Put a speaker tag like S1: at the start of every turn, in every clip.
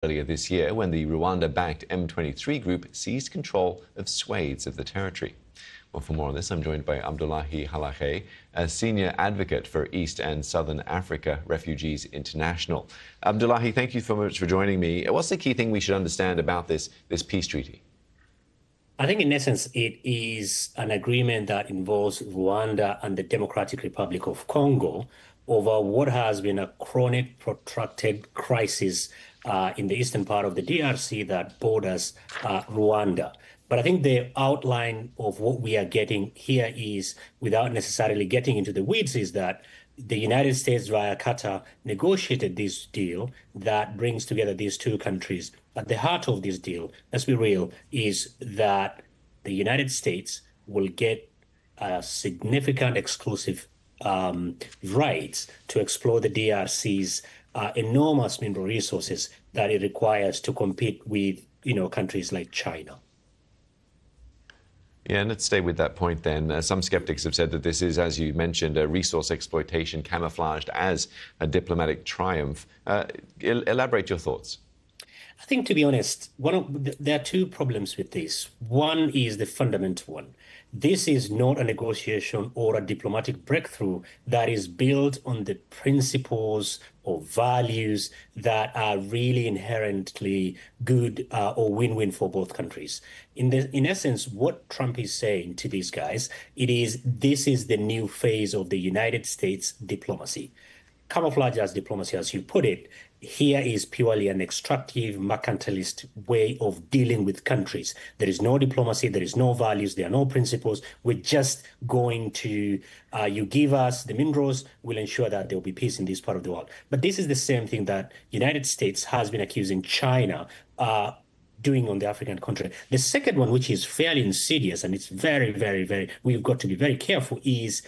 S1: earlier this year when the Rwanda-backed M23 group seized control of swathes of the territory. Well, for more on this, I'm joined by Abdullahi Halahe, a senior advocate for East and Southern Africa Refugees International. Abdullahi, thank you so much for joining me. What's the key thing we should understand about this peace treaty?
S2: I think, in essence, it is an agreement that involves Rwanda and the Democratic Republic of Congo over what has been a chronic, protracted crisis in the eastern part of the DRC that borders Rwanda. But I think the outline of what we are getting here is, without necessarily getting into the weeds, is that the United States via Qatar negotiated this deal that brings together these two countries. At the heart of this deal, let's be real, is that the United States will get significant exclusive rights to explore the DRC's enormous mineral resources that it requires to compete with, countries like China.
S1: Yeah, and let's stay with that point then. Some skeptics have said that this is, as you mentioned, a resource exploitation camouflaged as a diplomatic triumph. Elaborate your thoughts.
S2: I think, to be honest, there are two problems with this. One is the fundamental one. This is not a negotiation or a diplomatic breakthrough that is built on the principles or values that are really inherently good or win-win for both countries. In essence, what Trump is saying to these guys, this is the new phase of the United States diplomacy. Camouflage as diplomacy, as you put it, here is purely an extractive, mercantilist way of dealing with countries. There is no diplomacy, there is no values, there are no principles. We're just going to, you give us the minerals, we'll ensure that there will be peace in this part of the world. But this is the same thing that United States has been accusing China doing on the African continent. The second one, which is fairly insidious, and it's very, we've got to be very careful, is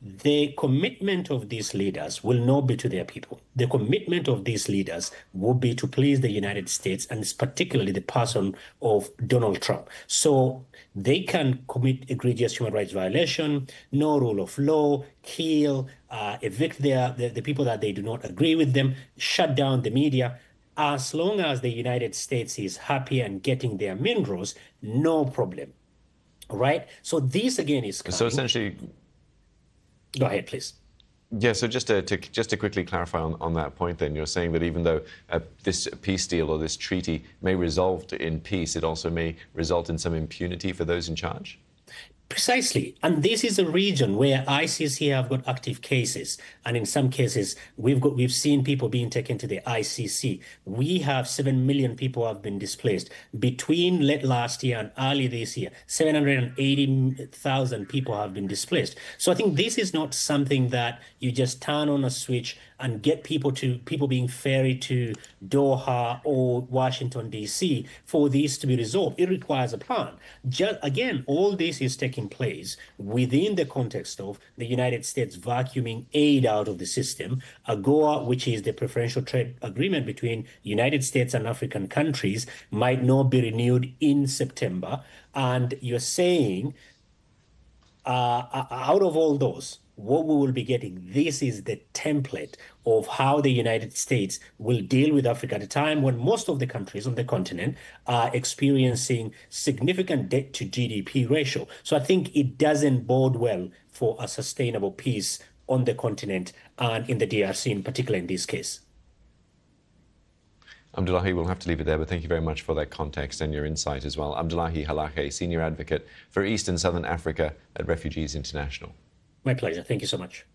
S2: the commitment of these leaders will not be to their people. The commitment of these leaders will be to please the United States, and particularly the person of Donald Trump. So they can commit egregious human rights violation, no rule of law, kill, evict the people that they do not agree with them, shut down the media. As long as the United States is happy and getting their minerals, no problem, right? So this, again, is coming.
S1: So essentially...
S2: Go ahead, please.
S1: Yeah, so just to quickly clarify on that point then, you're saying that even though this peace deal or this treaty may result in peace, it also may result in some impunity for those in charge?
S2: Precisely. And this is a region where ICC have got active cases. And in some cases, we've seen people being taken to the ICC. We have 7 million people have been displaced. Between late last year and early this year, 780,000 people have been displaced. So I think this is not something that you just turn on a switch and get people being ferried to Doha or Washington, D.C. for this to be resolved. It requires a plan. Again, all this is taking place within the context of the United States vacuuming aid out of the system. AGOA, which is the preferential trade agreement between United States and African countries, might not be renewed in September. And you're saying, out of all those, what we will be getting, this is the template of how the United States will deal with Africa at a time when most of the countries on the continent are experiencing significant debt to GDP ratio. So I think it doesn't bode well for a sustainable peace on the continent and in the DRC in particular in this case.
S1: Abdullahi, we'll have to leave it there, but thank you very much for that context and your insight as well. Abdullahi Halahe, Senior Advocate for East and Southern Africa at Refugees International.
S2: My pleasure. Thank you so much.